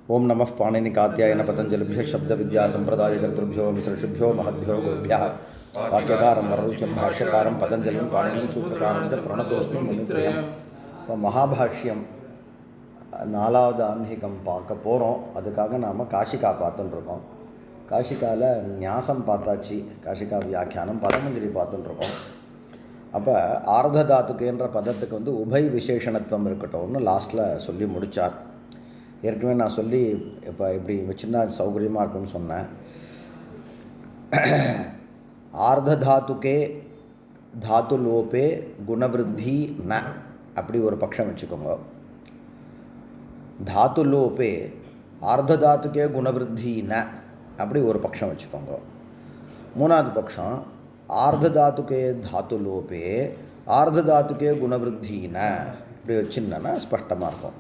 ओम नमः पाणिनिकात्यायन पतंजलिभ्यः शब्दविद्यासम्प्रदायकर्तृभ्यो मिश्रषिभ्यो महद्भ्यो गुरुभ्यः वाक्यकारं वररुचिं भाष्यकारं पतंजलिं पाणिनिं सूत्रकारं च प्रणतोऽस्मि मुनित्रयम्. இப்போ மகாபாஷ்யம் 4வது ஆன்மீகம் பார்க்க போகிறோம். அதுக்காக நாம் காஷிகா பார்த்துட்டுருக்கோம். காஷிகாவில் ஞாசம் பார்த்தாச்சு, காஷிகா வியாக்கியானம் பதமஞ்சலி பார்த்துட்டுருக்கோம். அப்போ ஆர்த தாத்துக்குன்ற பதத்துக்கு வந்து உபய் விசேஷணத்துவம் இருக்கட்டும்னு லாஸ்ட்டில் சொல்லி முடித்தார். ஏற்கனவே நான் சொல்லி இப்போ இப்படி வச்சுன்னா சௌகரியமாக இருக்குன்னு சொன்னேன். ஆர்த தாத்துக்கே தாத்து லோபே குணவிருத்தி ந அப்படி ஒரு பட்சம் வச்சுக்கோங்க. தாத்து லோபே ஆர்த தாத்துக்கே குணவிருத்தி ந அப்படி ஒரு பட்சம் வச்சுக்கோங்க. மூணாவது பட்சம் ஆர்த தாத்துக்கே தாத்து லோபே ஆர்த தாத்துக்கே குணவிருத்தி ந இப்படி வச்சுன்னா ஸ்பஷ்டமாக இருக்கும்.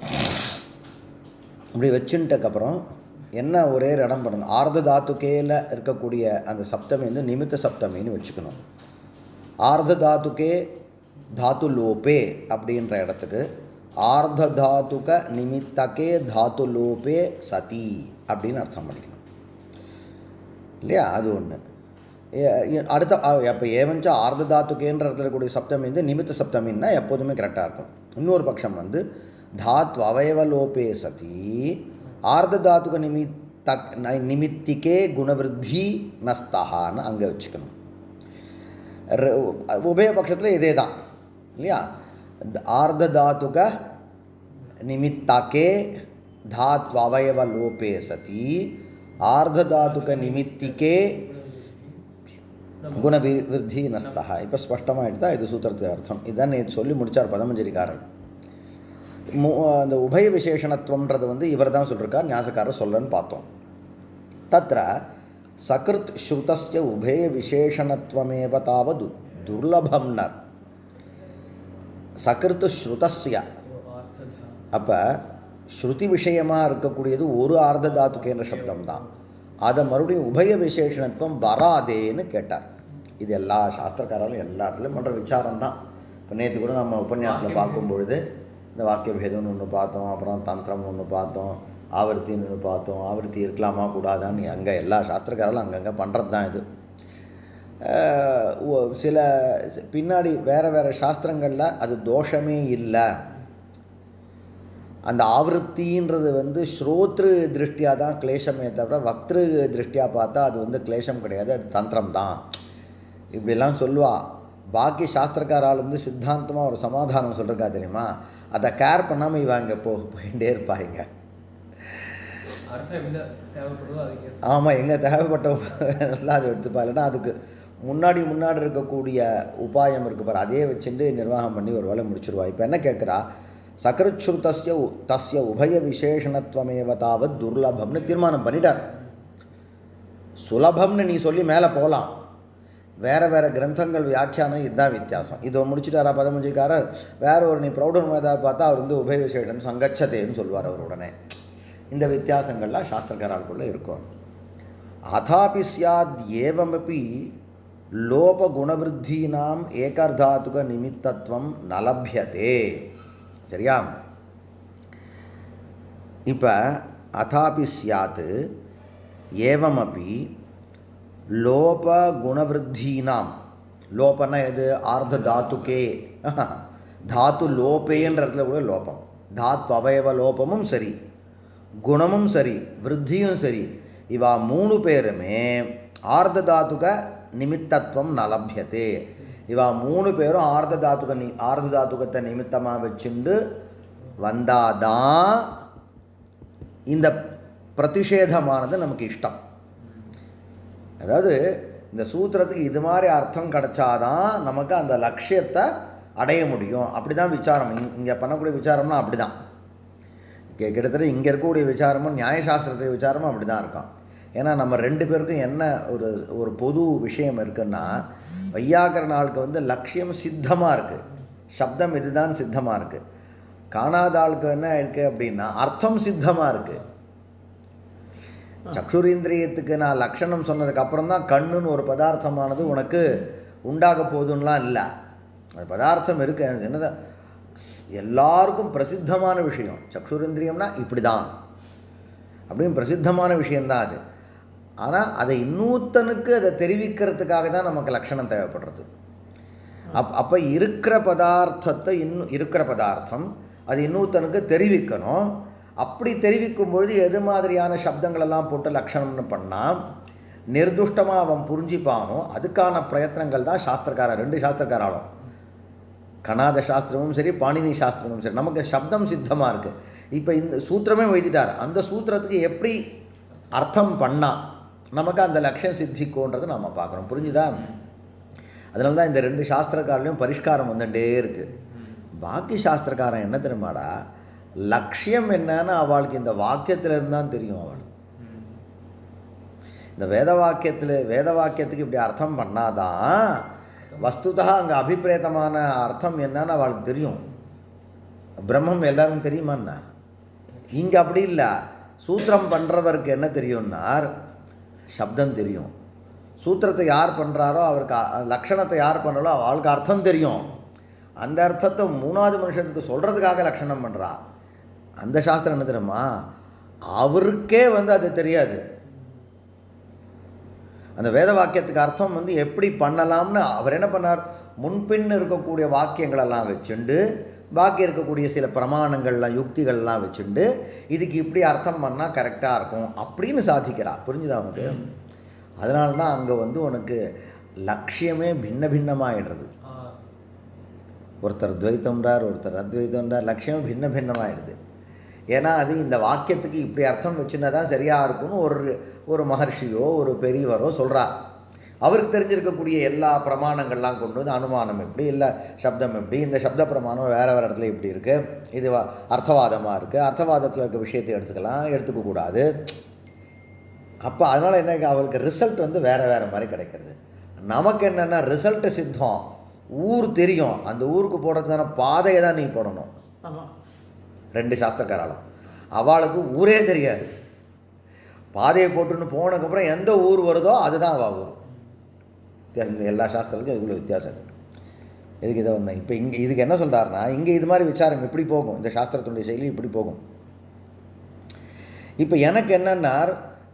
இப்படி வச்சுட்டக்கப்புறம் என்ன ஒரே இடம் பண்ணுங்க, ஆர்த தாத்துக்கேல இருக்கக்கூடிய அந்த சப்தமி வந்து நிமித்த சப்தமின்னு வச்சுக்கணும். ஆர்த தாத்துக்கே தாத்து லோபே அப்படின்ற இடத்துக்கு ஆர்த தாத்துக நிமித்தக்கே தாத்து லோபே சதி அப்படின்னு அர்த்தம் பண்ணிக்கணும் இல்லையா? அது ஒன்று. அடுத்த அப்போ ஏவஞ்சா ஆர்த தாத்துக்கேன்ற இடத்துல கூடிய சப்தமி வந்து நிமித்த சப்தமின்னா எப்போதுமே கரெக்டாக இருக்கும். இன்னொரு பட்சம் வந்து தாத்வ அவயவலோபே சதி ஆர்த தாத்துக நிமித்திக்கே குணவிருத்தி நஸ்தகான்னு அங்கே வச்சுக்கணும். உபயபட்சத்தில் இதே தான் இல்லையா? ஆர்த தாத்துக நிமித்தக்கே தாத்வ அவயவலோபே சதி ஆர்த தாத்துக நிமித்திக்கே குணவிருத்தி நஸ்தகா. இப்போ ஸ்பஷ்டமாக எடுத்தால் இது சூத்திரத்துக்கு அர்த்தம். இதுதான் நேற்று சொல்லி முடித்தார் பதமஞ்சலிக்காரர். அந்த உபய விசேஷணத்துவம்ன்றது வந்து இவர் தான் சொல்லியிருக்கார், ஞாசக்காரர் சொல்லன்னு பார்த்தோம். தத்ர சகிருத் ஸ்ருதஸ்ய உபய விசேஷணத்துவமேவ தாவது துர்லபம்னர். சகிருத் ஸ்ருதஸ்ய அப்போ ஸ்ருதி விஷயமாக இருக்கக்கூடியது ஒரு ஆர்த தாத்துக்கேன்ற சப்தம் தான். அதை மறுபடியும் உபய விசேஷணத்துவம் வராதேன்னு கேட்டார். இது எல்லா சாஸ்திரக்காரர்களும் எல்லா இடத்துலையும் பண்ணுற விசாரம் தான். இப்போ நேற்று கூட நம்ம உபன்யாசத்தில் பார்க்கும்பொழுது இந்த வாக்கிய பேதம்னு ஒன்று பார்த்தோம், அப்புறம் தந்திரம் ஒன்று பார்த்தோம், ஆவர்த்தின்னு ஒன்று பார்த்தோம். ஆவர்த்தி இருக்கலாமா கூடாதான்னு அங்கே எல்லா சாஸ்திரக்காரர்களும் அங்கங்கே பண்ணுறது தான் இது. சில பின்னாடி வேறு வேறு சாஸ்திரங்களில் அது தோஷமே இல்லை. அந்த ஆவருத்தின்றது வந்து ஸ்ரோத்ரு திருஷ்டியாக தான் கிளேஷமே தவிர வக்திரு திருஷ்டியாக பார்த்தா அது வந்து கிளேஷம் கிடையாது, அது தந்திரம் தான் இப்படிலாம் சொல்லுவா. பாக்கி சாஸ்திரக்காரால் வந்து சித்தாந்தமாக ஒரு சமாதானம் சொல்கிறக்கா தெரியுமா? அதை கேர் பண்ணாமல் இவங்க போயிட்டே இருப்பாங்க. ஆமாம், எங்கே தேவைப்பட்டவங்க அதை எடுத்துப்பா. இல்லைன்னா அதுக்கு முன்னாடி இருக்கக்கூடிய உபாயம் இருக்குது பாரு, அதே வச்சுட்டு நிர்வாகம் பண்ணி ஒரு வேலை முடிச்சிருவா. இப்போ என்ன கேட்குறா, சகருச்சுருத்தஸ்ய தஸ்ய உபய விசேஷணத்துவமேவ தாவத் துர்லபம்னு தீர்மானம் பண்ணிட்டார். சுலபம்னு நீ சொல்லி மேலே போகலாம். வேறு வேறு கிரந்தங்கள் வியாக்கியானம் இதுதான் வித்தியாசம். இதை முடிச்சுட்டாரா பதமஞ்சிக்காரர். வேற ஒரு நீ பிரௌடமேதா பார்த்தா அவர் வந்து உபய விசேஷம் சங்கச்சதேன்னு சொல்லுவார் அவர் உடனே. இந்த வித்தியாசங்கள்லாம் சாஸ்திரக்காரர்களுக்குள்ளே இருக்கும். அதாபி ஸ்யாத் ஏவமபி லோப குணவிருத்தீனாம் ஏகர்தாத்துக நிமித்தத்துவம் நலபியதே. சரியா? இப்போ அதாபி ஸ்யாத் ஏவமபி லோப குணவிருத்தீனாம், லோபன்னா எது? ஆர்த தாத்துக்கே தாத்து லோபேன்ற இடத்துல கூட லோபம். தாத்து அவயவ லோபமும் சரி, குணமும் சரி, விருத்தியும் சரி, இவா மூணு பேருமே ஆர்த தாத்துக நிமித்தத்துவம் நலபியதே. இவா மூணு பேரும் ஆர்த தாத்துகத்தை நிமித்தமாக வச்சுண்டு வந்தாதான் இந்த பிரதிஷேதமானது நமக்கு இஷ்டம். அதாவது இந்த சூத்திரத்துக்கு இது மாதிரி அர்த்தம் கிடைச்சாதான் நமக்கு அந்த லட்சியத்தை அடைய முடியும். அப்படி தான் விசாரம் இங்கே பண்ணக்கூடிய விசாரம்னா அப்படி தான். கிட்டத்தட்ட இங்கே இருக்கக்கூடிய விசாரமும் நியாயசாஸ்திரத்துக்கு விசாரமும் அப்படி தான் இருக்கும். ஏன்னா நம்ம ரெண்டு பேருக்கும் என்ன ஒரு பொது விஷயம் இருக்குன்னா, வையாகரண ஆளுக்கு வந்து லட்சியம் சித்தமாக இருக்குது, சப்தம் இதுதான் சித்தமாக இருக்குது. காணாத ஆளுக்கு என்ன இருக்குது அப்படின்னா அர்த்தம் சித்தமாக இருக்குது. சக்ஷுரேந்திரியத்துக்கு நான் லக்ஷணம் சொன்னதுக்கப்புறம் தான் கண்ணுன்னு ஒரு பதார்த்தமானது உனக்கு உண்டாக போதுன்னெலாம் இல்லை. அது பதார்த்தம் இருக்கு. என்னதான் எல்லாருக்கும் பிரசித்தமான விஷயம் சக்ஷுரேந்திரியம்னா இப்படி தான். அப்படின்னு பிரசித்தமான விஷயந்தான் அது. ஆனால் அதை இன்னொருத்தனுக்கு அதை தெரிவிக்கிறதுக்காக தான் நமக்கு லக்ஷணம் தேவைப்படுறது. அப்போ இருக்கிற பதார்த்தத்தை இருக்கிற பதார்த்தம் அது இன்னொருத்தனுக்கு தெரிவிக்கணும். அப்படி தெரிவிக்கும் பொழுது எது மாதிரியான சப்தங்களெல்லாம் போட்டு லக்ஷணம்னு பண்ணால் நிர்துஷ்டமாக அவன் புரிஞ்சிப்பானோ அதுக்கான பிரயத்னங்கள் தான் சாஸ்திரக்காரர், 2 சாஸ்திரக்காராலும், கணாத சாஸ்திரமும் சரி பாணினி சாஸ்திரமும் சரி. நமக்கு சப்தம் சித்தமாக இருக்குது. இப்போ இந்த சூத்திரமே வைத்துட்டார். அந்த சூத்திரத்துக்கு எப்படி அர்த்தம் பண்ணால் நமக்கு அந்த லட்சியம் சித்திக்கும்ன்றதை நம்ம பார்க்கணும். புரிஞ்சுதா? அதனால தான் இந்த 2 சாஸ்திரக்காரலையும் பரிஷ்காரம் வந்துட்டே இருக்குது. பாக்கி சாஸ்திரக்காரன் என்ன தெரியுமாடா, லட்சியம் என்னன்னு அவளுக்கு இந்த வாக்கியத்திலிருந்து தான் தெரியும். அவள் இந்த வேத வாக்கியத்துக்கு இப்படி அர்த்தம் பண்ணாதான் வஸ்துதா அங்கே அபிப்பிரேதமான அர்த்தம் என்னன்னு அவளுக்கு தெரியும். பிரம்மம் எல்லாரும் தெரியுமாண்ணா? இங்கே அப்படி இல்லை. சூத்திரம் பண்ணுறவருக்கு என்ன தெரியும்னார், சப்தம் தெரியும். சூத்திரத்தை யார் பண்ணுறாரோ அவருக்கு லக்ஷணத்தை யார் பண்ணுறாரோ அவளுக்கு அர்த்தம் தெரியும். அந்த அர்த்தத்தை 3வது மனுஷத்துக்கு சொல்கிறதுக்காக லக்ஷணம் பண்ணுறா. அந்த சாஸ்திரம் என்ன தெரியுமா, அவருக்கே அது தெரியாது. அந்த வேத வாக்கியத்துக்கு அர்த்தம் எப்படி பண்ணலாம்னு அவர் என்ன பண்ணார், முன்பின் இருக்கக்கூடிய வாக்கியங்களெல்லாம் வச்சுண்டு பாக்கி இருக்கக்கூடிய சில பிரமாணங்கள்லாம் யுக்திகள்லாம் வச்சுண்டு இதுக்கு இப்படி அர்த்தம் பண்ணால் கரெக்டாக இருக்கும் அப்படின்னு சாதிக்கிறா. புரிஞ்சுதா உனக்கு? அதனால தான் அங்கே உனக்கு லட்சியமே பின்ன பின்னமாகிடுறது. ஒருத்தர் துவைத்தம்ன்றார், ஒருத்தர் அத்வைத்தம்ன்றார், லட்சியம் பின்ன பின்னமாகிடுது. ஏன்னா அது இந்த வாக்கியத்துக்கு இப்படி அர்த்தம் வச்சுன்னா தான் சரியாக இருக்கும்னு ஒரு மகர்ஷியோ ஒரு பெரியவரோ சொல்கிறார். அவருக்கு தெரிஞ்சிருக்கக்கூடிய எல்லா பிரமாணங்கள்லாம் கொண்டு வந்து அனுமானம் எப்படி, இல்லை சப்தம் எப்படி, இந்த சப்த பிரமாணம் வேறு வேறு இடத்துல இப்படி இருக்குது, இது அர்த்தவாதமாக இருக்குது, அர்த்தவாதத்தில் இருக்க விஷயத்தை எடுத்துக்கலாம், எடுத்துக்கக்கூடாது. அப்போ அதனால் என்ன, அவருக்கு ரிசல்ட் வேறு மாதிரி கிடைக்கிறது. நமக்கு என்னென்னா ரிசல்ட்டு சித்தம், ஊர் தெரியும், அந்த ஊருக்கு போடுறதுக்கான பாதையை தான் நீ போடணும். 2 சாஸ்திரக்காராலும் அவளுக்கு ஊரே தெரியாது. பாதையை போட்டுன்னு போனதுக்கப்புறம் எந்த ஊர் வருதோ அதுதான் அவள் ஊர். வித்தியாசம். இந்த எல்லா சாஸ்திரத்துக்கும் இவ்வளோ வித்தியாசம். எதுக்கு இதை வந்தேன் இப்போ இங்கே இதுக்கு என்ன சொல்கிறாருன்னா, இங்கே இது மாதிரி விசாரம் இப்படி போகும், இந்த சாஸ்திரத்தினுடைய செயலி இப்படி போகும். இப்போ எனக்கு என்னென்னா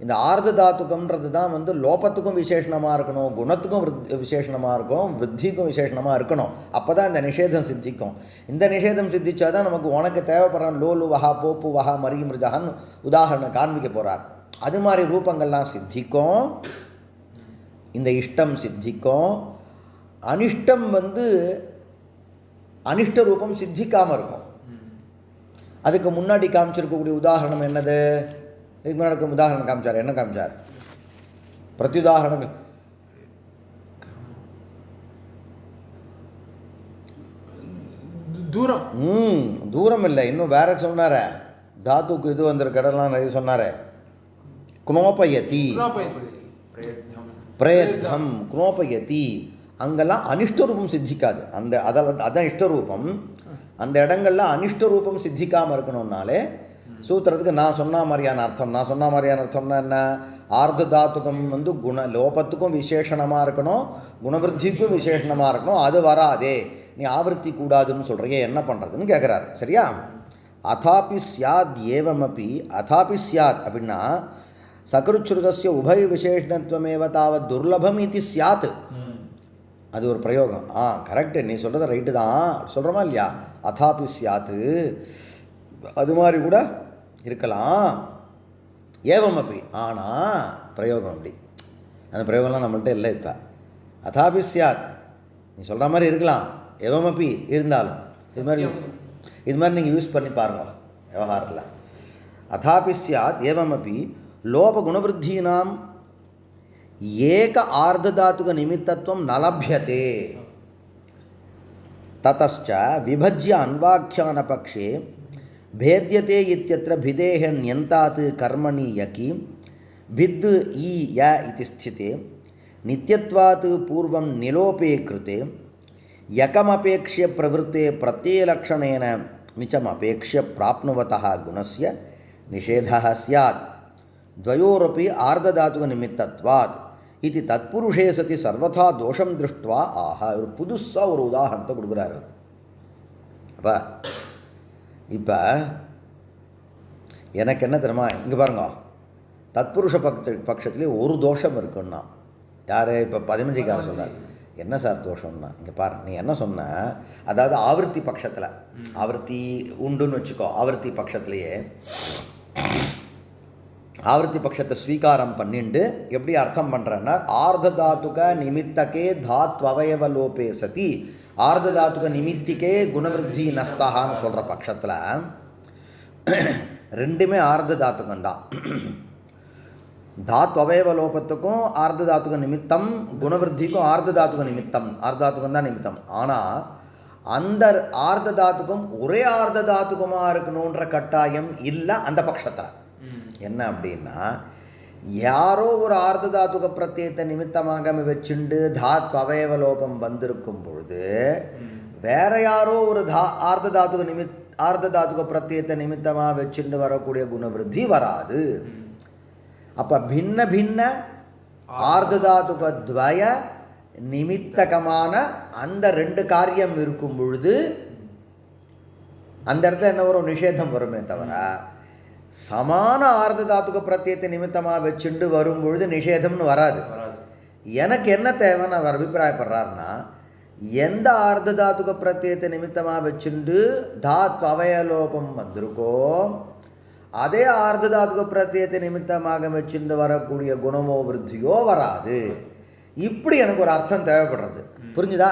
இந்த ஆர்த தாத்துக்கம்ன்றது தான் லோபத்துக்கும் விசேஷணமாக இருக்கணும், குணத்துக்கும் விசேஷணமாக இருக்கும், விருத்திக்கும் விசேஷணமாக இருக்கணும். அப்போ தான் இந்த நிஷேதம் சித்திக்கும். இந்த நிஷேதம் சித்திச்சா தான் நமக்கு உனக்கு தேவைப்படுற லோலு வஹா போப்பு வஹா மரி மிருஜான்னு உதாரணம் காண்பிக்க போகிறார். அது மாதிரி ரூபங்கள்லாம் சித்திக்கும். இந்த இஷ்டம் சித்திக்கும். அனிஷ்டம் அனிஷ்ட ரூபம் சித்திக்காமல் இருக்கும். அதுக்கு முன்னாடி காமிச்சிருக்கக்கூடிய உதாரணம் என்னது, இதுக்கு முன்னாடி உதாரணம் காமிச்சார். என்ன காமிச்சார்? பிரத்யுதாரணங்கள். தூரம் இல்லை, இன்னும் வேற சொன்னார. தாத்துக்கு இது வந்திருக்கடலாம் நிறைய சொன்னார். குணோபயதி பிரயத்தம் குணோபயதி, அங்கெல்லாம் அனிஷ்டரூபம் சித்திக்காது. அதான் இஷ்டரூபம். அந்த இடங்கள்ல அனிஷ்டரூபம் சித்திக்காமல் இருக்கணும்னாலே சூத்திரத்துக்கு நான் சொன்ன மாதிரியான அர்த்தம்னா என்ன, ஆர்த தாத்துக்கம் லோபத்துக்கும் விசேஷணமாக இருக்கணும், குணவருத்திக்கும் விசேஷணமாக இருக்கணும். அது வராதே, நீ ஆவர்த்தி கூடாதுன்னு சொல்கிறியே, என்ன பண்ணுறதுன்னு கேட்குறாரு. சரியா? அதாபி சியாத் ஏவமப்பி, அதாபி சியாத் அப்படின்னா சகருச்சுருதஸ்ய உபய விசேஷணத்துவமேவ தாவத் துர்லபம் இது சியாத். அது ஒரு பிரயோகம். கரெக்டு, நீ சொல்கிறது ரைட்டு தான், சொல்கிறோமா இல்லையா? அதாபி சியாத்து, அது மாதிரி கூட இருக்கலாம். ஏவமப்பி, ஆனால் பிரயோகம் அப்படி, அந்த பிரயோகம்லாம் நம்மள்கிட்ட இல்லை. இப்போ அதாபி சியாத் நீ சொல்கிற மாதிரி இருக்கலாம், ஏவமப்பி இருந்தாலும் இது மாதிரி நீங்கள் யூஸ் பண்ணி பாருங்க விவகாரத்தில். அதாபி சியாத் ஏவமப்பி லோப குணவருத்தீனாம் ஏக ஆர்ததாத்துக நிமித்தத்துவம் நலபியதே ததச்ச விபஜ்ய அன்வாக்கியான பக்ஷே பேத்யதே இத்யத்ர பிதேஹன்யந்தாத் கர்மணி யகி பித் ஈ ய இதி ஸ்திதே நித்யத்வாத் பூர்வம் நிலோபே கிருதே யகமபேக்ஷ்ய பிரவருத்தே பிரத்யலக்ஷணேன நிச்சமபேக்ஷ்ய பிராப்னுவதः குணஸ்ய நிஷேதः ஸ்யாத் द्वयोरपि आर्धधातुक निमित्तत्वात् इति तत्पुरुषे सति सर्वथा दोषम दृष्ट्वा ஆஹா ஒரு புதுசாக ஒரு உதாரணத்தை கொடுக்குறாரு. இப்போ எனக்கு என்ன தெரியுமா, இங்கே பாருங்க, தத்புருஷ பட்சத்துலேயே ஒரு தோஷம் இருக்குன்னா. யார் இப்போ 15காரர் சொல்கிறார். என்ன சார் தோஷம்னா, இங்கே பாரு நீ என்ன சொன்ன, அதாவது ஆவர்த்தி பட்சத்தில் ஆவர்த்தி உண்டுன்னு வச்சுக்கோ. ஆவர்த்தி பட்சத்துலேயே ஆவர்த்தி பட்சத்தை ஸ்வீகாரம் பண்ணிட்டு எப்படி அர்த்தம் பண்ணுறேன்னா, ஆர்ததாத்துக நிமித்தகே தாத்வயவலோபே சதி ஆர்ததாத்துக நிமித்திக்கே குணவிருத்தி நஸ்தகான்னு சொல்கிற பட்சத்தில் ரெண்டுமே ஆர்ததாத்துகம் தான். தாத்வயவலோபத்துக்கும் ஆர்ததாத்துக நிமித்தம், குணவிருத்திக்கும் ஆர்ததாத்துக நிமித்தம், ஆர்ததாத்துகம் தான் நிமித்தம். ஆனால் அந்த ஆர்ததாத்துகம் ஒரே ஆர்ததாத்துகமாக இருக்கணுன்ற கட்டாயம் இல்லை அந்த பட்சத்தில். என்ன அப்படின்னா, யாரோ ஒரு ஆர்ததாத்துக பிரத்யேகத்தை நிமித்தமாக வச்சுண்டு தாத்வயவலோபம் வந்திருக்கும் பொழுது வேற யாரோ ஒரு ஆர்ததாத்துக பிரத்யேகத்தை நிமித்தமாக வச்சுண்டு வரக்கூடிய குணவிருத்தி வராது. அப்போ பின்ன பின்ன ஆர்ததாத்துக துவய நிமித்தகமான அந்த ரெண்டு காரியம் இருக்கும் பொழுது அந்த இடத்துல என்ன வரும், நிஷேதம் வருமே தவிர சமான ஆர்ததாத்துக பிரத்யேகத்தை நிமித்தமாக வச்சுண்டு வரும்பொழுது நிஷேதம்னு வராது. எனக்கு என்ன தேவைன்னு அவர் அபிப்பிராயப்படுறாருன்னா, எந்த ஆர்ததாத்துக பிரத்யேகத்தை நிமித்தமாக வச்சுண்டு தாத்வயலோபம் வந்திருக்கோ அதே ஆர்ததாத்துக பிரத்யேகத்தை நிமித்தமாக வச்சுட்டு வரக்கூடிய குணமோ விருத்தியோ வராது. இப்படி எனக்கு ஒரு அர்த்தம் தேவைப்படுறது. புரிஞ்சுதா?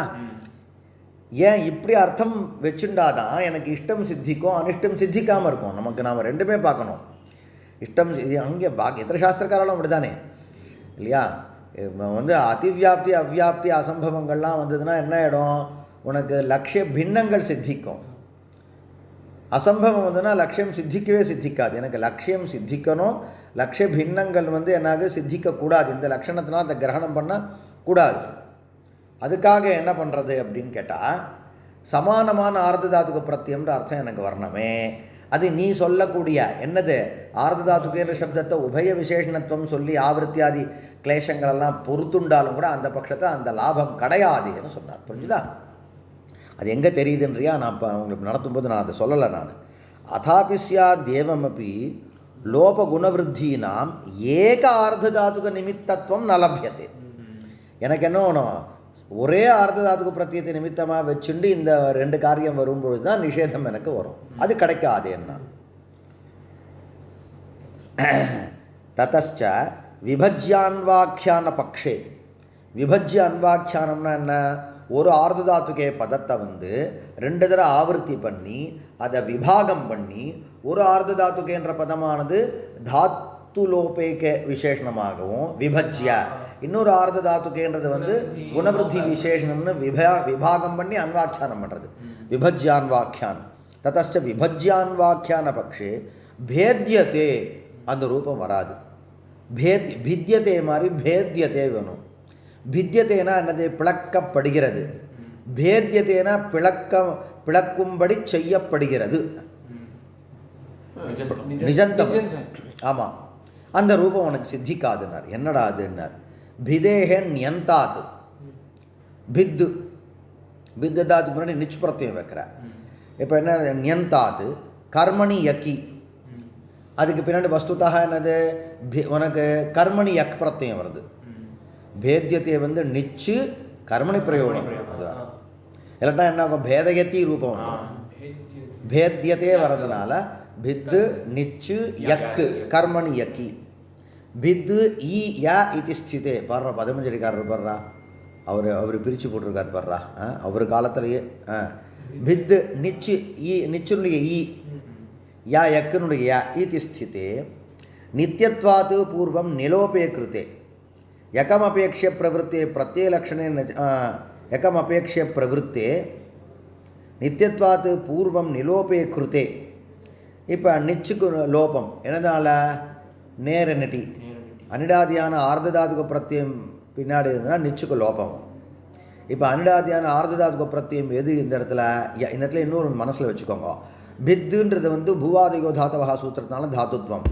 ஏன் இப்படி அர்த்தம் வச்சுட்டாதான் எனக்கு இஷ்டம் சித்திக்கும், அனிஷ்டம் சித்திக்காமல் இருக்கும். நமக்கு நாம் ரெண்டுமே பார்க்கணும். இஷ்டம் அங்கே பாக்கி எத்தனை சாஸ்திரக்காரெல்லாம் அப்படி தானே இல்லையா? அதிவியாப்தி அவ்வியாப்தி அசம்பவங்கள்லாம் வந்ததுன்னா என்ன ஆகிடும், உனக்கு லட்சிய பின்னங்கள் சித்திக்கும். அசம்பவம் வந்ததுன்னா லட்சியம் சித்திக்கவே சித்திக்காது. எனக்கு லட்சியம் சித்திக்கணும், லட்சிய பின்னங்கள் என்னாக சித்திக்கக்கூடாது. இந்த லட்சணத்தினால் அதை கிரகணம் பண்ணக்கூடாது. அதுக்காக என்ன பண்ணுறது அப்படின்னு கேட்டால், சமானமான ஆர்ததாத்துக பிரத்யம்ன்ற அர்த்தம் எனக்கு வரணுமே. அது நீ சொல்லக்கூடிய என்னது ஆர்ததாத்துகேன்ற சப்தத்தை உபய விசேஷணத்துவம் சொல்லி ஆவர்த்தியாதி கிளேஷங்களெல்லாம் பொறுத்துண்டாலும் கூட அந்த பட்சத்தை அந்த லாபம் கிடையாதுன்னு சொன்னார். புரிஞ்சுதா? அது எங்கே தெரியுதுன்றியா, நான் இப்போ உங்களுக்கு நடத்தும்போது நான் அதை சொல்லலை. நான் அதாபிஸ்யா தேவமப்பி லோபகுணவிருத்தீனாம் ஏக ஆர்ததாத்துக நிமித்தத்துவம் ந லப்யதே. எனக்கு என்ன வேணும், ஒரே ஆர்ததாத்துக பிரத்யேகத்தை நிமித்தமாக வச்சுண்டு இந்த ரெண்டு காரியம் வரும்பொழுது தான் நிஷேதம் எனக்கு வரும். அது கிடைக்காது. என்ன ததச்ச விபஜ்யான்வாக்கியான பக்ஷே. விபஜ்ய அன்வாக்கியானம்னா என்ன, ஒரு ஆர்ததாத்துகே பதத்தை ரெண்டு தடவை ஆவர்த்தி பண்ணி அதை விபாகம் பண்ணி ஒரு ஆர்ததாத்துகேன்ற பதமானது தாத்துலோபேக விசேஷணமாகவும் விபஜ்ய இன்னொரு ஆர்ததாத்துகேன்றது குணவிருத்தி விசேஷணம்னு விபாகம் பண்ணி அன்வாக்கியானம் பண்ணுறது விபஜ்யான்வாக்கியானம். ததச்ச விபஜ்யான்வாக்கியான பக்ஷே பேத்தியதே அந்த ரூபம் வராது. பித்தியதே மாதிரி பேத்தியதே வேணும். பித்தியதேனா என்னது, பிளக்கப்படுகிறது. பேத்தியதேனா பிளக்கும்படி செய்யப்படுகிறது. நிஜந்தம். ஆமாம், அந்த ரூபம் உனக்கு சித்திக்காதுன்னார். என்னடா அதுன்னார், பிதேகன் நியந்தாது. பித்து பித்ததாத்துக்கு முன்னாடி நிச் பிரத்தியம் வைக்கிறார். இப்போ என்ன, நியந்தாது கர்மணி யக்கி. அதுக்கு பின்னாடி வஸ்துதாக என்னது, உனக்கு கர்மணி யக் பிரத்தியம் வருது. பேத்தியத்தை நிச்சு கர்மணி பிரயோகம். அதுதான் இல்லாட்டா என்ன ஆகும், பேதயத்தி ரூபம் வந்துடும். பேத்தியத்தே வர்றதுனால பித்து நிச்சு யக்கு கர்மணி யக்கி. பித்து ஈ யா இது ஸ்திதே. பாடுறா பதமஞ்சரிக்காரர் பாடுறா, அவர் பிரித்து போட்டிருக்கார் பாடுறா. அவர் காலத்திலேயே பித்து நிச்சு ஈ, நிச்சுனுடைய ஈ, யா யக்குனுடைய யா இது ஸ்திதே நித்தியத்வாத்து பூர்வம் நிலோபே கிருத்தே யகமபேக்ஷ பிரவருத்தே பிரத்யலக்ஷணே யகமபேக்ஷ பிரவருத்தே நித்தியத்வாத்து பூர்வம் நிலோபே கிருத்தே. இப்போ நிச்சுக்கு லோபம் என்னதுனால, நேரநட்டி அனிடாதியான ஆர்ததாதுக பிரத்தியம் பின்னாடி இருந்தால் நிச்சுக்கு லோபம். இப்போ அனிடாதியான ஆர்ததாதுக பிரத்தியம் எது இந்த இடத்துல, இந்த இடத்துல இன்னொரு மனசில் வச்சுக்கோங்க. பித்துன்றது பூவாதிகோ தாத்தவகா சூத்திரத்தினால தாத்துத்வம்.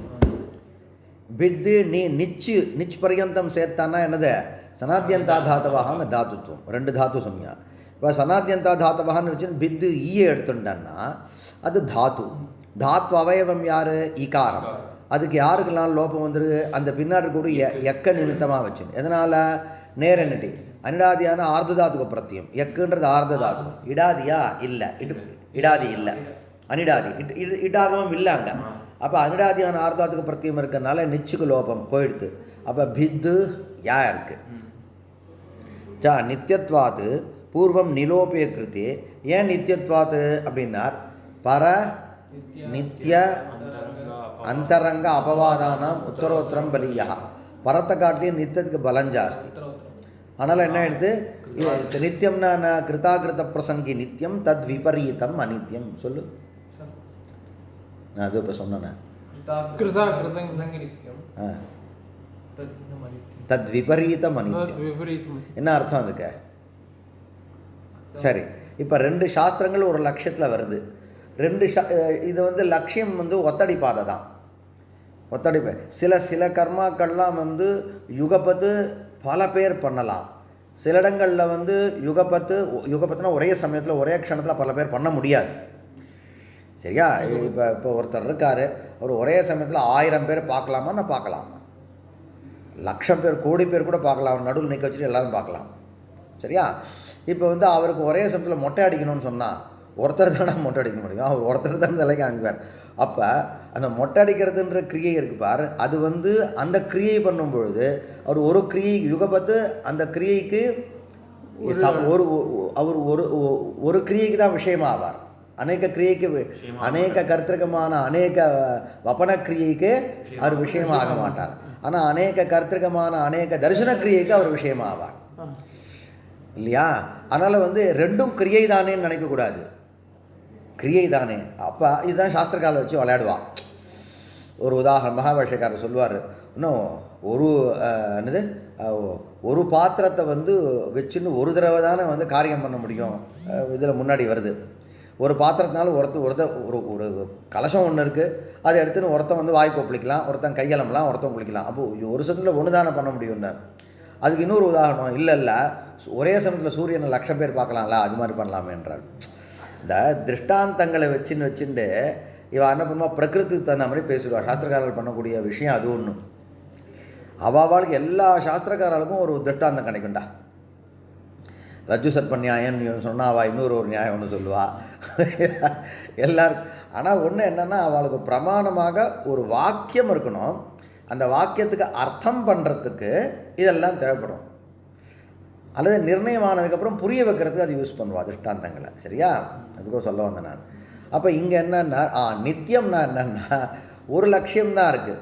பித்து நீ நிச்சு நிச் பரியந்தம் சேர்த்தான்னா என்னது, சனாத்தியந்தா தாத்தவகான்னு தாத்துத்வம். ரெண்டு தாத்து சம்யா. இப்போ சனாத்தியந்தா தாத்தவகான்னு வச்சுன்னு பித்து ஈயை எடுத்துட்டான்னா அது தாத்து. தாத்து அவயவம் யார், ஈகாரம். அதுக்கு யாருக்கெல்லாம் லோபம் வந்துருக்கு? அந்த பின்னாடி கூட எக்க நிமித்தமாக வச்சு. எதனால்? நேரநட்டி அனிடாதியான ஆர்ததாத்துக்கு பிரத்தியம். எக்குன்றது ஆர்ததாத்துக்கும். இடாதியா இல்லை, இடாதி இல்லை, அனிடாதி இடாகமும் இல்லை அங்கே. அப்போ அனிடாதியான ஆர்தாத்துக்கு பிரத்தியம் இருக்கிறதுனால நிச்சுக்கு லோபம் போயிடுது. அப்போ பித்து யா இருக்கு. நித்தியத்வாத்து பூர்வம் நிலோபிய கிருத்தி. ஏன் நித்தியத்வாத்து அப்படின்னார்? பர நித்திய அந்தரங்க அபவாதானம் உத்தரோத்தரம் பலியா. பரத்தை காட்டிலையும் நித்தியத்துக்கு பலம் ஜாஸ்தி. அதனால் என்ன எடுத்து நித்தியம்னா கிருதாகிருத பிரசங்கி நித்தியம், தத் விபரீதம் அநித்தியம். சொல்லு. நான் அது இப்போ சொன்னேன். தத் விபரீதம் அநித்தியம். என்ன அர்த்தம் அதுக்கு? சரி, இப்போ 2 சாஸ்திரங்கள் ஒரு லட்சியத்தில் வருது. இது வந்து லட்சியம் வந்து ஒத்தடி பாதை தான். ஒத்தடி சில கர்மாக்கள்லாம் வந்து யுகபத்து பல பேர் பண்ணலாம். சில இடங்களில் வந்து யுகபத்துனா ஒரே சமயத்தில் ஒரே க்ஷணத்தில் பல பேர் பண்ண முடியாது. சரியா? இப்போ ஒருத்தர் இருக்கார், அவர் ஒரே சமயத்தில் 1000 பேர் பார்க்கலாமான்னு பார்க்கலாம், 1,00,000 பேர், கோடி பேர் கூட பார்க்கலாம். அவர் நடுவில் நிற்க வச்சுட்டு எல்லோரும் பார்க்கலாம். சரியா? இப்போ வந்து அவருக்கு ஒரே சமயத்தில் மொட்டை அடிக்கணும்னு சொன்னால் ஒருத்தர் தானே மொட்டை அடிக்க முடியும். அவர் ஒருத்தர் தான் தலைக்கு அமைப்பார். அப்போ அந்த மொட்டை அடிக்கிறதுன்ற கிரியை இருக்கு பார், அது வந்து அந்த கிரியை பண்ணும் பொழுது அவர் ஒரு கிரியை யுகபத்து அந்த கிரியைக்கு அவர் ஒரு கிரியைக்கு தான் விஷயமாவார். அநேக கிரியைக்கு அநேக கர்த்திருக்கமான அநேக வபன கிரியைக்கு அவர் விஷயமாக மாட்டார். ஆனால் அநேக கர்த்திருக்கமான அநேக தரிசன கிரியைக்கு அவர் விஷயமாவார் இல்லையா? அதனால் வந்து ரெண்டும் கிரியை தானேன்னு நினைக்கக்கூடாது. கிரியை தானே. அப்போ இதுதான் சாஸ்திரக்கால வச்சு விளையாடுவா. ஒரு உதாரணம் மகாபாஷ்யக்காரர் சொல்லுவார். இன்னும் ஒரு பாத்திரத்தை வந்து வச்சுன்னு ஒரு தடவை தானே வந்து காரியம் பண்ண முடியும். இதில் முன்னாடி வருது, ஒரு பாத்திரத்தினால ஒரு கலசம் ஒன்று இருக்குது, அதை எடுத்துன்னு ஒருத்தன் வந்து வாய் கொப்பளிக்கலாம், ஒருத்தன் கையலம்பலாம், ஒருத்தன் குளிக்கலாம். அப்போது ஒரு செகண்டில் ஒன்று தானே பண்ண முடியும்னார். அதுக்கு இன்னொரு உதாரணம், இல்லை ஒரே சமயத்தில் சூரியனை 1,00,000 பேர் பார்க்கலாம்ல, அது மாதிரி பண்ணலாமேன்றார். இந்த திருஷ்டாந்தங்களை வச்சுட்டு இவன் என்ன பண்ணுவான், பிரகிருத்துக்கு தகுந்த மாதிரி பேசிடுவாள். சாஸ்திரக்காரர்கள் பண்ணக்கூடிய விஷயம் அது ஒன்று. அவளுக்கு எல்லா சாஸ்திரக்காரர்களுக்கும் ஒரு திருஷ்டாந்தம் கிடைக்கும்டா. ரஜ்ஜு சர்ப்ப நியாயம்னு சொன்னால் அவள் இன்னொரு நியாயம் ஒன்று சொல்லுவாள் எல்லாருக்கும். ஆனால் ஒன்று என்னென்னா, அவளுக்கு பிரமாணமாக ஒரு வாக்கியம் இருக்கணும். அந்த வாக்கியத்துக்கு அர்த்தம் பண்ணுறதுக்கு இதெல்லாம் தேவைப்படும். அல்லது நிர்ணயமானதுக்கப்புறம் புரிய வைக்கிறதுக்கு அது யூஸ் பண்ணுவாள் திருஷ்டாந்தங்களை. சரியா? அதுக்கும் சொல்ல வந்தேன் நான். அப்போ இங்கே என்னன்னா, நித்தியம்னா என்னென்னா ஒரு லட்சியம்தான் இருக்குது.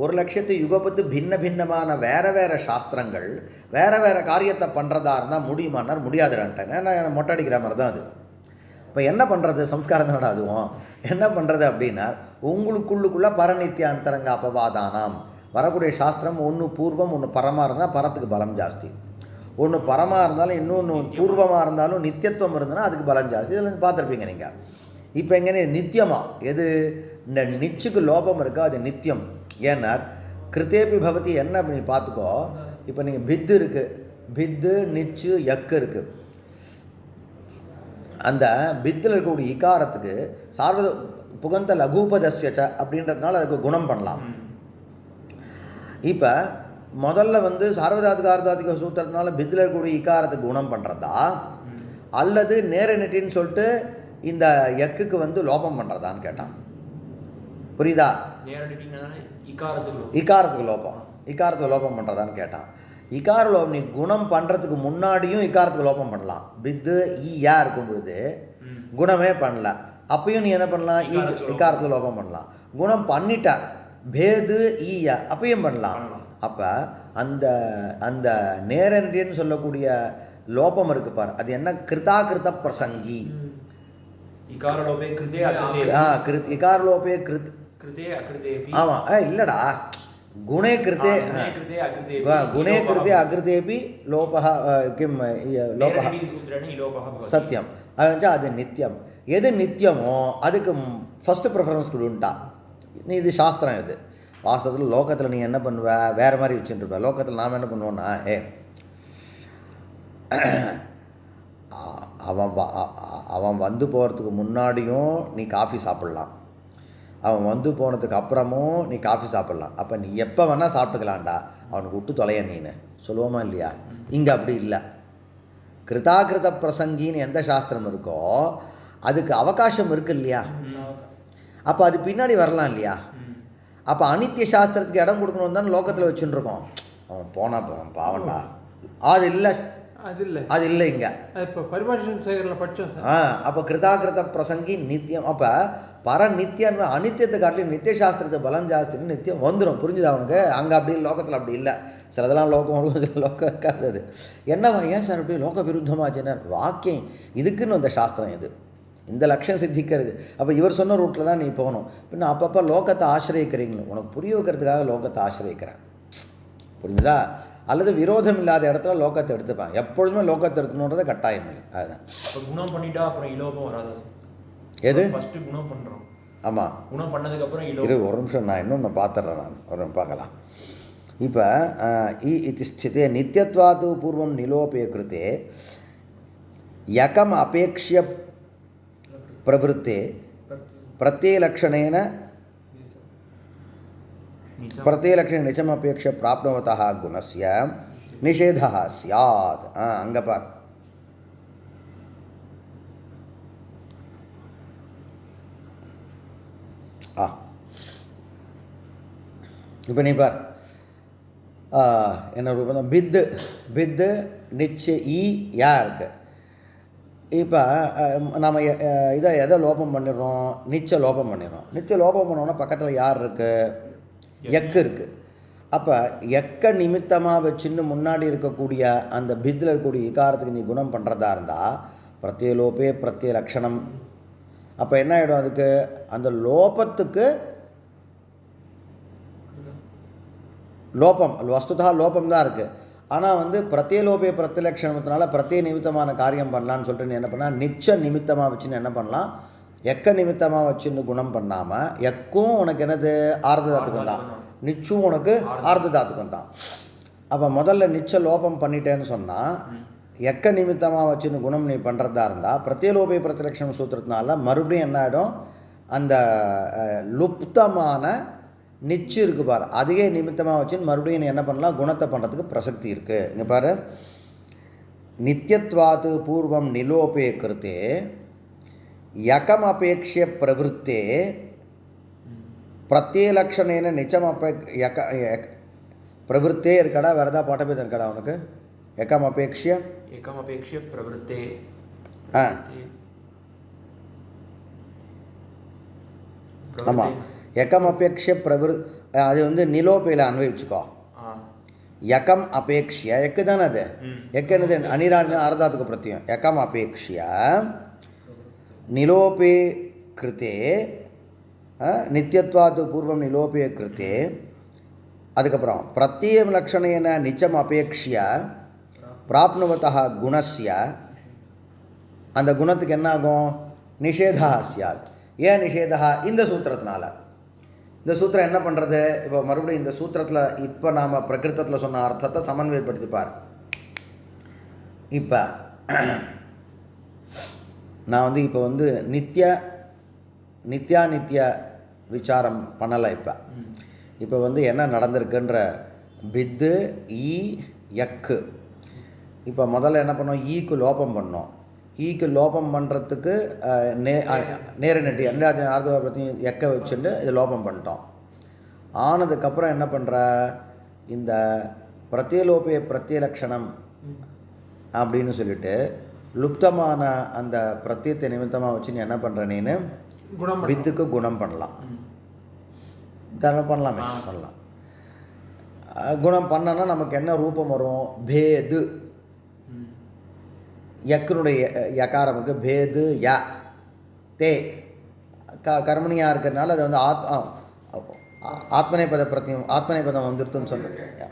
ஒரு லட்சத்தை யுகப்பத்து பின்னமான வேறு சாஸ்திரங்கள் வேறு காரியத்தை பண்ணுறதா இருந்தால் முடியுமானார்? முடியாதுன்ட்டேன். ஏன்னா மொட்டை அடிக்கிற மாதிரி தான் அது. இப்போ என்ன பண்ணுறது? சம்ஸ்காரம் தானடா அதுவும். என்ன பண்ணுறது அப்படின்னா, உங்களுக்குள்ளுக்குள்ளே பரநித்திய அந்தரங்க அபவாதானம் வரக்கூடிய சாஸ்திரம் ஒன்று பூர்வம் ஒன்று பரமாக இருந்தால் பரத்துக்கு பலம் ஜாஸ்தி, ஒன்று பரமாக இருந்தாலும் இன்னொன்று பூர்வமாக இருந்தாலும் நித்தியத்துவம் இருந்ததுன்னா அதுக்கு பலம் ஜாஸ்தி. இதில் பார்த்துருப்பீங்க நீங்கள். இப்போ எங்கே நித்தியமாக எது? இந்த நிச்சுக்கு லோபம் இருக்கோ அது நித்தியம். ஏன்னா கிருத்தேபி பவதி என்ன அப்படி பார்த்துக்கோ. இப்போ நீங்கள் பித்து இருக்குது, பித்து நிச்சு எக்கு இருக்குது. அந்த பித்தில் இருக்கக்கூடிய இக்காரத்துக்கு சார்வ புகந்த லகுபதஸ்யச்ச அப்படின்றதுனால அதுக்கு குணம் பண்ணலாம். இப்போ முதல்ல வந்து சார்வதாத்துக்கு ஆர்தாத்துக்கு சூத்திரத்தினால பித்தில் இருக்கக்கூடிய இக்காரத்துக்கு குணம் பண்ணுறதா, அல்லது நேர நெட்டின்னு சொல்லிட்டு இந்த எக்குக்கு வந்து லோபம் பண்ணுறதான்னு கேட்டான். புரியுதா? இக்காரத்துக்கு லோபம் பண்ணுறதான்னு கேட்டான். இக்கார லோபம் நீ குணம் பண்ணுறதுக்கு முன்னாடியும் இக்காரத்துக்கு லோபம் பண்ணலாம். பித்து ஈயா இருக்கும் பொழுது குணமே பண்ணல, அப்பயும் நீ என்ன பண்ணலாம்? இக்காரத்துக்கு லோபம் பண்ணலாம். குணம் பண்ணிட்ட பேது ஈயா அப்பயும் பண்ணலாம். அப்போ அந்த அந்த நேரண்டின்னு சொல்லக்கூடிய லோபம் இருக்கு பார், அது என்ன? கிருதாகிருத பிரசங்கி. இகாரலோபே கிருத் ஆமாம். இல்லைடா, குணே கிருத்தே அகிருதேபி லோபः கிம் லோபः சத்தியம். அது நித்தியம். எது நித்தியமோ அதுக்கு ஃபஸ்ட்டு ப்ரிஃபரன்ஸ் கொடுண்டா. நீ இது சாஸ்திரம். இது வாஸ்தவத்தில் லோகத்தில் நீ என்ன பண்ணுவ? வேறு மாதிரி வச்சுட்டுருப்ப. லோகத்தில் நாம் என்ன பண்ணுவோன்னா, அவன் வந்து போகிறதுக்கு முன்னாடியும் நீ காஃபி சாப்பிட்லாம், அவன் வந்து போனதுக்கு அப்புறமும் நீ காஃபி சாப்பிட்லாம். அப்போ நீ எப்போ வேணால் சாப்பிட்டுக்கலாம்டா, அவனுக்கு விட்டு தொலைய நீனு சொல்லுவோமா இல்லையா? இங்கே அப்படி இல்லை. கிருதாகிருத பிரசங்கின்னு எந்த சாஸ்திரம் இருக்கோ அதுக்கு அவகாசம் இருக்குது இல்லையா? அப்போ அது பின்னாடி வரலாம் இல்லையா? அப்போ அனித்திய சாஸ்திரத்துக்கு இடம் கொடுக்கணும் தானே லோகத்தில் வச்சுன்னு இருக்கோம். அவன் போனால் பாவண்டா, அது இல்லை, அது இல்லை இங்கே. இப்போ பரிபாஷன் சேகரில் படித்தோம் சார். அப்போ கிருதாகிருத பிரசங்கி நித்தியம். அப்போ பர நித்தியம் அனித்தியத்தை காட்டிலும் நித்திய சாஸ்திரத்துக்கு பலம் ஜாஸ்தின்னு நித்தியம் வந்துடும். புரிஞ்சுது அவனுக்கு? அங்கே அப்படி லோகத்தில் அப்படி இல்லை. சிலதெல்லாம் லோகம் வரும், சில லோகம் இருக்காது. அது என்னவா ஏன் சார் அப்படி லோக விருத்தமாச்சுன்னா வாக்கியம் இதுக்குன்னு அந்த சாஸ்திரம் இது, இந்த லட்சம் சித்திக்கிறது. அப்போ இவர் சொன்ன ரூட்டில் தான் நீ போகணும். பின்ன அப்பப்போ லோகத்தை ஆசிரியக்கிறீங்களோ, உனக்கு புரிய வைக்கிறதுக்காக லோகத்தை ஆசிரியக்கிறேன். புரிஞ்சுதா? அல்லது விரோதம் இல்லாத இடத்துல லோகத்தை எடுத்துப்பான். எப்பொழுதுமே லோகத்தை எடுத்துணுன்றது கட்டாயம் இல்லை. அதுதான் குணம் பண்ணிட்டா அப்புறம் இலோகம் வராது. எது ஃபர்ஸ்ட் குணம் பண்ணுறோம். ஆமாம், குணம் பண்ணதுக்கப்புறம் இரு ஒரு நிமிஷம், நான் இன்னொன்று பார்த்துட்றேன். நான் ஒரு பார்க்கலாம். இப்போ இது ஸ்திதே நித்தியத்வாது பூர்வம் நிலோபய கிருத்தே யகம் அபேக்ஷ்ய பிரவருத்தே பிரத்யேலக்ஷணேன பிரத்யேலக்ஷண நிச்சமபேக்ஷ பிராப்னவதः குணஸ்ய நிஷேதः ஸ்யாத். அங்கே பார், இப்போ நீ பார் என்ன ரூபம் பித்து பித்து நிச்ச ஈ யா இருக்கு. இப்போ நம்ம இதை எதை லோபம் பண்ணிடுறோம்? நிச்ச லோபம் பண்ணிடுறோம். நிச்ச லோபம் பண்ணோன்னா பக்கத்தில் யார் இருக்குது? எக்கு இருக்குது. அப்போ எக்க நிமித்தமாக வச்சுன்னு முன்னாடி இருக்கக்கூடிய அந்த பித்தில் இருக்கக்கூடிய இகாரத்துக்கு நீ குணம் பண்ணுறதா இருந்தால் பிரத்யேலோபே பிரத்யே லக்ஷணம். அப்போ என்ன ஆகிடும்? அதுக்கு அந்த லோபத்துக்கு லோபம் வஸ்துதா லோபம் தான் இருக்குது. ஆனால் வந்து பிரத்யேலோபே பிரத்யலக்ஷணத்தினால பிரத்யே நிமித்தமான காரியம் பண்ணலான்னு சொல்லிட்டு நீ என்ன பண்ணால் நிச்ச நிமித்தமாக வச்சுன்னு என்ன பண்ணலாம்? எக்க நிமித்தமாக வச்சுன்னு குணம் பண்ணாமல் எக்கும் உனக்கு என்னது ஆர்த தாத்துக்கம் தான், நிச்சும் உனக்கு ஆர்த தாத்துக்கம் தான். அப்போ முதல்ல நிச்ச லோபம் பண்ணிட்டேன்னு சொன்னால் எக்க நிமித்தமாக வச்சுன்னு குணம் நீ பண்ணுறதா இருந்தால் பிரத்யேலோபே பிரத்யலக்ஷணம் சூத்திரத்தினால மறுபடியும் என்ன ஆகிடும்? அந்த லுப்தமான நிச்சு இருக்குது பார், அதுவே நிமித்தமாக வச்சுன்னு மறுபடியும் நீ என்ன பண்ணலாம்? குணத்தை பண்ணுறதுக்கு பிரசக்தி இருக்குது. இங்கே பாரு, நித்தியத்வாது பூர்வம் நிலோபே கிருத்தே யகம் அபேக்ஷிய பிரவருத்தே பிரத்யேலக்ஷணேன நிச்சம் யக பிரவருத்தே இருக்காடா? வேறு ஏதாவது பாட்டபேதம் இருக்காடா உனக்கு? யகம் அபேக்ஷிய பிரவருத்தே. ஆமாம், யகம் அபேக்ஷிய அது வந்து நிலோபையில் அன்வயிச்சுக்கோ. யகம் அபேக்ஷிய எக்கு தானே அது? எக்கு என்னது? அனிராஜ ஆர்தாத்துக்கு பிரத்தியம். யகம் அபேக்ஷிய நிலோபே கிருத்தே நித்தியத்வாது பூர்வம் நிலோபே கிருத்தே. அதுக்கப்புறம் பிரத்யேக லக்ஷணேன நிச்சம் அபேக்ஷிய பிராப்னுவதः குணஸ்ய. அந்த குணத்துக்கு என்ன ஆகும்? நிஷேதா சியாத். ஏன் நிஷேதா? இந்த சூத்திரத்தினால. இந்த சூத்திரம் என்ன பண்ணுறது? இப்போ மறுபடியும் இந்த சூத்திரத்தில் இப்போ நாம் பிரகிருத்தத்தில் சொன்ன அர்த்தத்தை சமன்வயப்படுத்திப்பார். இப்போ நான் வந்து இப்போ வந்து நித்திய விசாரம் பண்ணலை. இப்போ வந்து என்ன நடந்திருக்குன்ற பித்து ஈ யக்கு. இப்போ முதல்ல என்ன பண்ணோம்? ஈக்கு லோபம் பண்ணோம். ஈக்கு லோபம் பண்ணுறதுக்கு நேர நெட்டி ஆர்த்த பற்றி எக்க வச்சுட்டு இது லோபம் பண்ணிட்டோம். ஆனதுக்கப்புறம் என்ன பண்ணுற? இந்த பிரத்யேலோபே பிரத்யலக்ஷணம் அப்படின்னு சொல்லிட்டு லுப்தமான அந்த பிரத்யத்தை நிமித்தமாக வச்சு நீ என்ன பண்ணுற? நீனு வித்துக்கு குணம் பண்ணலாம். தர்மம் பண்ணலாமே, பண்ணலாம். குணம் பண்ணனா நமக்கு என்ன ரூபம் வரும்? பேது. யக்கனுடைய யகாரம் இருக்குது. பேது ய தே கர்மணியாக இருக்கிறதுனால அது வந்து ஆத்மநேபத பிரத்தியம் ஆத்மநேபதம் வந்துடுதுன்னு சொல்லுங்க.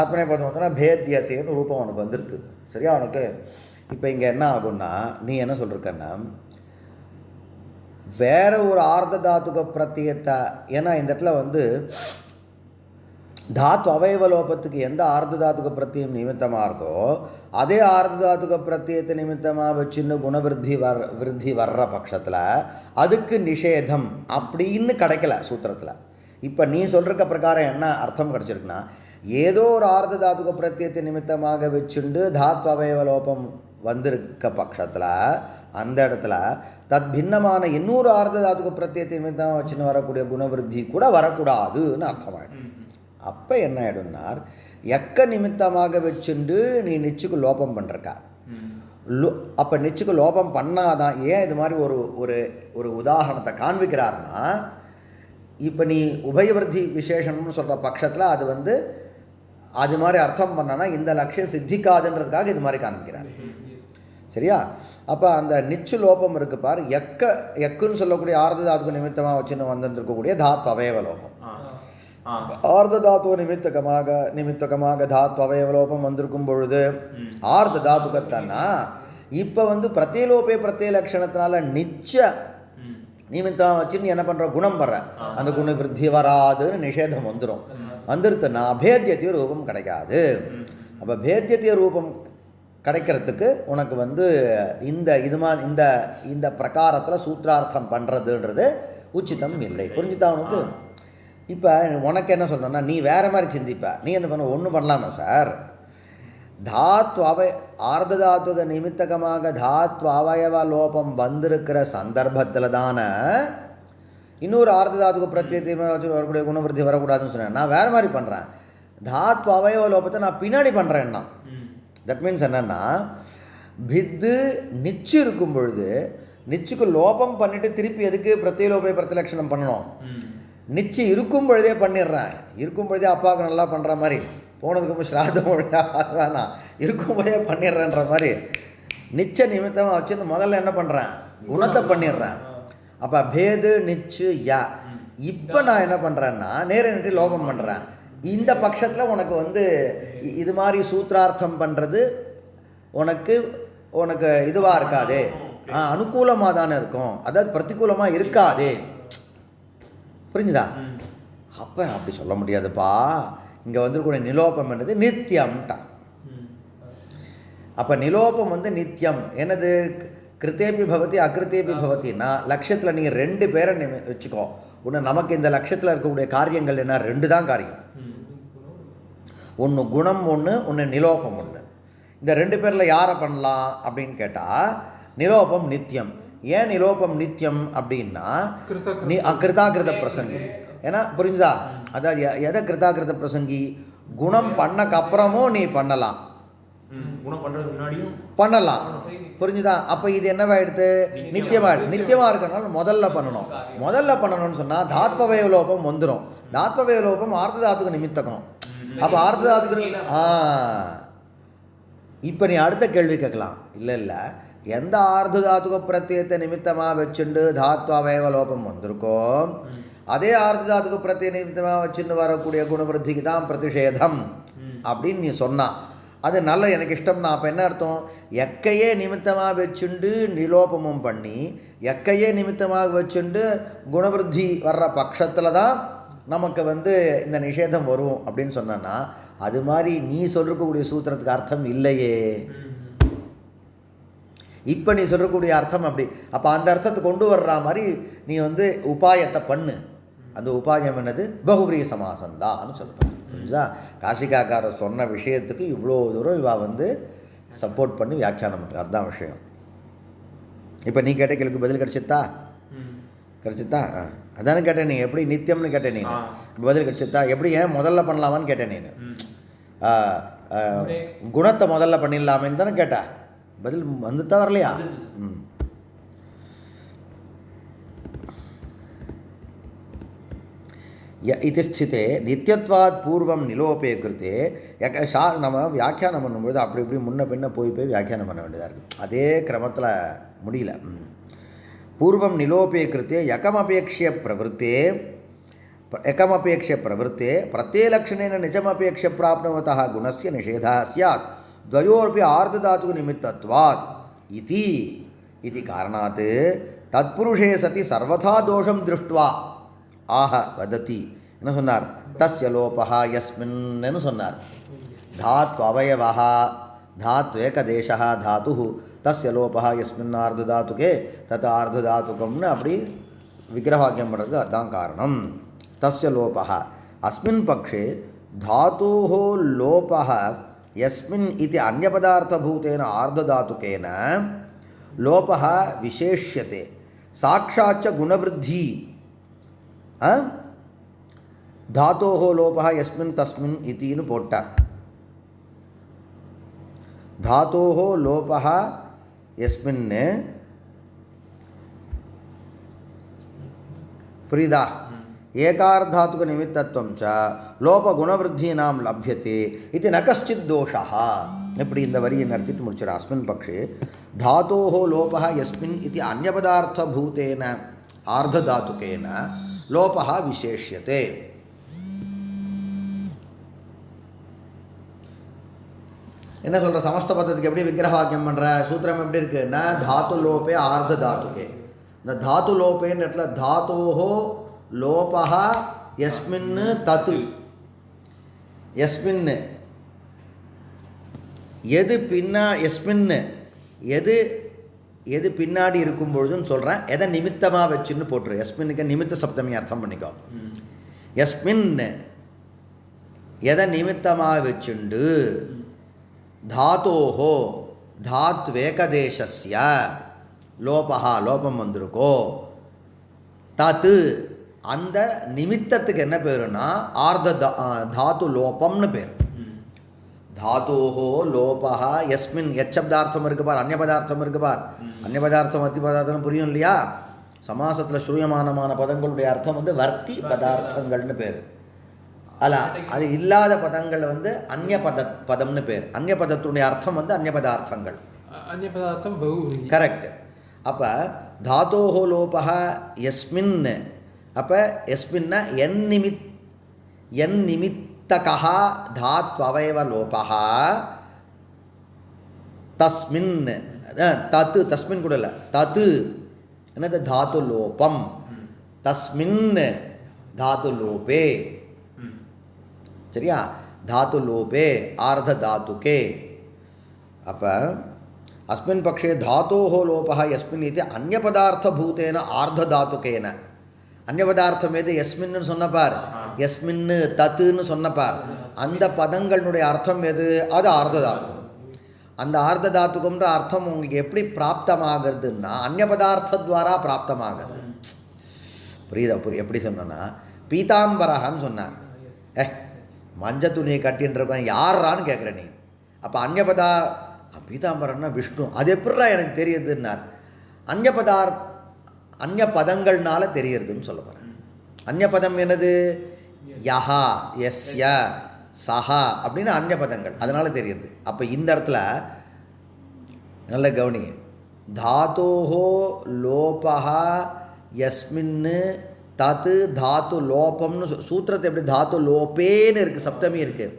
ஆத்மநேபதம் வந்தோன்னா பேத்தியத்தேன்னு ரூபம் உனக்கு வந்துடுது. சரியா? உனக்கு இப்போ இங்கே என்ன ஆகும்னா, நீ என்ன சொல்லிருக்கன்னா வேற ஒரு ஆர்த்த தாத்துக பிரத்தியத்தை, ஏன்னா இந்த இடத்துல வந்து தாத்து அவயவலோபத்துக்கு எந்த ஆர்த்ததாத்துக பிரத்தியம் நிமித்தமாக இருக்கோ அதே ஆர்த்ததாத்துக பிரத்தியத்தை நிமித்தமாக வச்சுன்னு விருத்தி வர்ற பட்சத்தில் அதுக்கு நிஷேதம் அப்படின்னு கிடைக்கல சூத்திரத்தில். இப்போ நீ சொல்கிற பிரகாரம் என்ன அர்த்தம் கிடச்சிருக்குன்னா, ஏதோ ஒரு ஆர்த்ததாத்துக பிரத்தியத்தை நிமித்தமாக வச்சுண்டு தாத்து அவயவலோபம் வந்திருக்க பட்சத்தில் அந்த இடத்துல தத் பின்னமான இன்னொரு ஆர்த்ததாத்துக பிரத்தியத்தை நிமித்தமாக வச்சுன்னு வரக்கூடிய குணவிருத்தி கூட வரக்கூடாதுன்னு அர்த்தமாயிடும். அப்போ என்ன ஆகிடும்னார், எக்க நிமித்தமாக வச்சுண்டு நீ நிச்சுக்கு லோபம் பண்ணுறக்கா அப்போ நிச்சுக்கு லோபம் பண்ணாதான். ஏன் இது மாதிரி ஒரு ஒரு ஒரு உதாரணத்தை காண்பிக்கிறாருன்னா, இப்போ நீ உபயவர்த்தி விசேஷம்னு சொல்கிற பட்சத்தில் அது வந்து அது மாதிரி அர்த்தம் பண்ணனா இந்த லட்சியம் சித்திக்காதுன்றதுக்காக இது மாதிரி காண்பிக்கிறார். சரியா? அப்போ அந்த நிச்சு லோபம் இருக்கு பார், எக்குன்னு சொல்லக்கூடிய ஆர்த்ததாத்துக்கு நிமித்தமாக வச்சுன்னு வந்துருக்கக்கூடிய தாத்து அவயவலோபம். ஆர்த்ததாத்துவ நிமித்தகமாக தாத்து அவயவலோபம் வந்திருக்கும் பொழுது ஆர்த்த தாத்துக்கத்தானா இப்போ வந்து பிரத்யேலோபே பிரத்யே லட்சணத்தினால நிச்ச நிமித்தமாக வச்சுன்னு என்ன பண்ணுற குணம் வர்ற அந்த குண விருத்தி வராதுன்னு நிஷேதம் வந்துருத்துன்னா பேத்தியத்திய ரூபம் கிடைக்காது. அப்போ பேத்தியத்திய ரூபம் கிடைக்கிறதுக்கு உனக்கு வந்து இந்த பிரகாரத்தில் சூத்திரார்த்தம் பண்ணுறதுன்றது உச்சிதம் இல்லை. புரிஞ்சுதா உனக்கு? இப்போ உனக்கு என்ன சொல்கிறேன்னா, நீ வேறு மாதிரி சிந்திப்ப. நீ என்ன பண்ண, ஒன்றும் பண்ணலாமா சார், தாத்வ ஆர்த்ததாத்துக நிமித்தகமாக தாத்வ அவயவ லோபம் வந்திருக்கிற சந்தர்ப்பத்தில் தானே இன்னொரு ஆர்த்ததாத்துக பிரத்யேகமாக வச்சு வரக்கூடிய குணவிருத்தி வரக்கூடாதுன்னு சொன்னேன். நான் வேறு மாதிரி பண்ணுறேன், தாத்வ அவயவ லோபத்தை நான் பின்னாடி பண்ணுறேன்னா. தட் மீன்ஸ் என்னென்னா, பித்து நிச்சு இருக்கும் பொழுது நிச்சுக்கு லோபம் பண்ணிவிட்டு திருப்பி எதுக்கு பிரத்யேலோபே பிரத்யலட்சணம் பண்ணணும்? நிச்சு இருக்கும் பொழுதே பண்ணிடுறேன். இருக்கும் பொழுதே அப்பாவுக்கு நல்லா பண்ணுற மாதிரி, போனதுக்கு ஸ்ராத்தம் ஒழுங்காக வேணாம், இருக்கும் பொழுதே பண்ணிடுறேன்ற மாதிரி நிச்ச நிமித்தமாக வச்சுன்னு முதல்ல என்ன பண்ணுறேன், குணத்தை பண்ணிடுறேன். அப்போ பேது நிச்சு யா. இப்போ நான் என்ன பண்ணுறேன்னா நேரடி லோபம் பண்ணுறேன். இந்த பட்சத்தில் உனக்கு வந்து இது மாதிரி சூத்திரார்த்தம் பண்ணுறது உனக்கு இதுவாக இருக்காது, அனுகூலமாக தானே இருக்கும், அதாவது பிரதிகூலமாக இருக்காது. புரிஞ்சுதா? அப்போ அப்படி சொல்ல முடியாதுப்பா. இங்கே வந்துருக்கூடிய நிலோபம் என்னது நித்தியம்ட்டா. அப்போ நிலோபம் வந்து நித்தியம் என்னது, கிருத்தேபி பவதி அகிருத்தேபி பவத்தின்னா லட்சத்தில் நீங்கள் 2 பேரை வச்சுக்கோ. ஒன்று நமக்கு இந்த லட்சத்தில் இருக்கக்கூடிய காரியங்கள் என்ன, 2 தான் காரியம். ஒன்று குணம் ஒன்று நிலோபம் ஒன்று. இந்த 2 பேரில் யாரை பண்ணலாம் அப்படின்னு கேட்டால் நிலோபம் நித்தியம். ஏன் நிலோபம் நித்தியம் அப்படின்னா நீ கிருதாகிருத பிரசங்கி. ஏன்னா புரிஞ்சுதா? அதாவது எதை கிருதாகிருத பிரசங்கி, குணம் பண்ணக்கப்புறமும் நீ பண்ணலாம், பண்ணலாம். புரிஞ்சுதா? அப்போ இது என்னவாயிடுது, நித்தியமாக இருக்கனால முதல்ல பண்ணணும்னு சொன்னால் தாத்வவயலோபம் வந்துடும். தாத்வவயலோபம் ஆர்த்ததாத்துக்கு நிமித்தகம். அப்போ ஆர்த்ததாத்துக்கு இப்போ நீ அடுத்த கேள்வி கேட்கலாம், இல்லை எந்த ஆர்த்ததாத்துக பிரத்தியத்தை நிமித்தமாக வச்சுண்டு தாத்வ அவயவலோபம் வந்திருக்கோ அதே ஆர்த்ததாத்துக பிரத்திய நிமித்தமாக வச்சுன்னு வரக்கூடிய குணவிருத்திக்கு தான் பிரதிஷேதம் அப்படின்னு நீ சொன்னா அது நல்ல, எனக்கு இஷ்டம் தான். அப்போ என்ன அர்த்தம், எக்கையே நிமித்தமாக வச்சுண்டு நிலோபமும் பண்ணி எக்கையே நிமித்தமாக வச்சுண்டு குணவிருத்தி வர்ற பட்சத்தில் தான் நமக்கு வந்து இந்த நிஷேதம் வரும் அப்படின்னு சொன்னா அது மாதிரி நீ சொல்லிருக்கக்கூடிய சூத்திரத்துக்கு அர்த்தம் இல்லையே. இப்போ நீ சொல்லக்கூடிய அர்த்தம் அப்படி. அப்போ அந்த அர்த்தத்தை கொண்டு வர்ற மாதிரி நீ வந்து உபாயத்தை பண்ணு. அந்த உபாயம் என்னது, பகுவிரிய சமாசந்தான்னு சொல்லுவாங்க. புரிஞ்சுதா? காசிகாக்காரர் சொன்ன விஷயத்துக்கு இவ்வளோ தூரம் இவா வந்து சப்போர்ட் பண்ணி வியாக்கியானம் பண்ணுற அதுதான் விஷயம். இப்போ நீ கேட்ட கேள்விக்கு பதில் கிடச்சித்தா? அதானே கேட்டேன். நீ எப்படி நித்தியம்னு கேட்டேன், நீ பதில் கிடச்சித்தா? எப்படி ஏன் முதல்ல பண்ணலாமான்னு கேட்டேன். நீ குணத்தை முதல்ல பண்ணிடலாமேன்னு தானே கேட்டா? பதில் வந்துதான் வரலையா? இது ஸ்திதே நித்தியத்வாத் பூர்வம் நிலோபே கிருத்தே நம்ம வியாக்கியானம் பண்ணும்போது அப்படி இப்படி முன்ன பின்ன போய் வியாக்கியானம் பண்ண வேண்டியதாக இருக்குது. அதே கிரமத்தில் முடியல. பூர்வம் நிலோபே கிருத்தே யகமபேக்ஷிய பிரவருத்தே பிரத்யேலக்ஷணேன நிஜமபேக்ஷ பிராப்னுவதः குணस्य நிஷேதः ஸ்யாத் द्वयोरपि आर्धधातुक निमित्तत्वात् इति कारणात् तत्पुरुषे सति सर्वथा दोषं दृष्ट्वा आह वदति என்ன சொன்னார்? தஸ்ய லோபஹா யஸ்மின்னு சொன்னார். தாத்வ அவயவஹா தாத்வேகதேசஹா தாதுஹு தஸ்ய லோபஹா யஸ்மின் ஆர்ததாத்துகே தத் ஆர்ததாத்துகம்னு அப்படி விக்கிரவாக்கியம் பண்ணுறது அதுதான் காரணம். தஸ்ய லோபஹா அஸ்மின் பக்ஷே தாத்தோः லோபः यस्मिन् इति अन्यपदार्थभूतेन आर्धधातुकेन लोपः विशेष्यते साक्षाच्च गुणवृद्धि धातोः लोपः यस्मिन् तस्मिन् इति नु पोट्टार. धातोः लोपः यस्मिन् प्रीदा ஏகார்த்தாத்துக நிமித்தத்துவம் ச லோபகுணவருத்தீனாம் லப்யத்தே இது ந கஷ்டித் தோஷः. இப்படி இந்த வரியை நடத்திட்டு முடிச்சிடும். அஸ்மின் பக்ஷே தாத்தோः லோபः யஸ்மின் இது அந்யபதார்த்தபூதேன ஆர்த்ததாத்துகேன லோபः விசேஷ்யதே. என்ன சொல்கிற? சமஸ்த பதத்துக்கு எப்படி விக்கிரவாக்கியம் பண்ணுற? சூத்திரம் எப்படி இருக்குது? ந தாத்து லோபே ஆர்த்ததாத்துகே. இந்த தாத்து லோபேன்னு இடத்துல தாத்தோஹோ லோபஹ யஸ்மின் தத்து யஸ்மின் எது யஸ்மின் எது எது பின்னாடி இருக்கும் பொழுதுன்னு சொல்கிறேன். எதை நிமித்தமாக வச்சுன்னு போட்டுரு. யஸ்மின்னுக்கு நிமித்த சப்தமி அர்த்தம் பண்ணிக்கோ. யஸ்மின் எதை நிமித்தமாக வச்சுண்டு தாத்தோஹோ தாத்வேகதேசஸ்ய லோபஹா லோபம் வந்திருக்கோ தத்து அந்த நிமித்தத்துக்கு என்ன பேருன்னா தாத்து லோபம்னு பேர். தாத்தோஹோ லோபஹா யஸ்மின் எச்சப்தார்த்தம் இருக்கு பார், அந்நிய பதார்த்தம் இருக்கு பார். அந்நிய பதார்த்தம் வர்த்தி பதார்த்தம் புரியும் இல்லையா? சமாசத்தில் ஸ்ரூயமானமான பதங்களுடைய அர்த்தம் வந்து வர்த்தி பதார்த்தங்கள்னு பேர். அல்ல, அது இல்லாத பதங்கள் வந்து அந்நிய பதம்னு பேர். அந்நிய பதத்துடைய அர்த்தம் வந்து அந்நிய பதார்த்தங்கள். அந்நிய பதார்த்தம் பகுவரி. கரெக்ட். அப்போ தாத்தோஹோ லோபஹ யஸ்மின். அப்போ யஸ்மின்னா என் நிமித்தகா தாத்வயவ லோபஹ தஸ்மின் தத்து தஸ்மின் கூட இல்லை தத்து என்னது தாத்து லோபம் தஸ்மின் தாத்து லோபே. சரியா? தாத்து லோபே ஆர்த்த தாத்துகே. அப்போ அஸ்மின் பக்ஷே தாத்தோஹோ லோபஹ யஸ்மின் இது அந்நிய பதார்த்தபூதேன ஆர்த்த தாத்துகேன. அந்நிய பதார்த்தம் எது? யஸ்மின்னு சொன்னப்பார், யஸ்மின்னு தத்துன்னு சொன்னப்பார். அந்த பதங்களுடைய அர்த்தம் எது? அது ஆர்த்த தாத்துகம். அந்த ஆர்த்த தாத்துகம்ன்ற அர்த்தம் உங்களுக்கு எப்படி பிராப்தமாகிறதுன்னா அந்நிய பதார்த்தத்வாரா பிராப்தமாகிறது. புரியுதா? எப்படி சொன்னா பீதாம்பரஹான்னு சொன்னாங்க. மஞ்ச துணியை கட்டின்றிருக்கேன் யாரான்னு கேட்குற நீ. அப்போ அந்நிய பீதாம்பரன்னா விஷ்ணு. அது எப்படிரா எனக்கு தெரியுதுன்னார். அந்நிய பதங்கள்னால தெரியறதுன்னு சொல்ல போகிறேன். அந்நிய பதம் என்னது? யஹா யஸ்ய சஹா அப்படின்னு அந்நிய பதங்கள், அதனால் தெரியுது. அப்போ இந்த இடத்துல நல்ல கவனிங்க. தாத்தோஹோ லோபஹா யஸ்மின்னு தத்து தாத்து லோபம்னு சூத்திரத்தை எப்படி தாத்து லோபேன்னு இருக்குது, சப்தமி இருக்குது.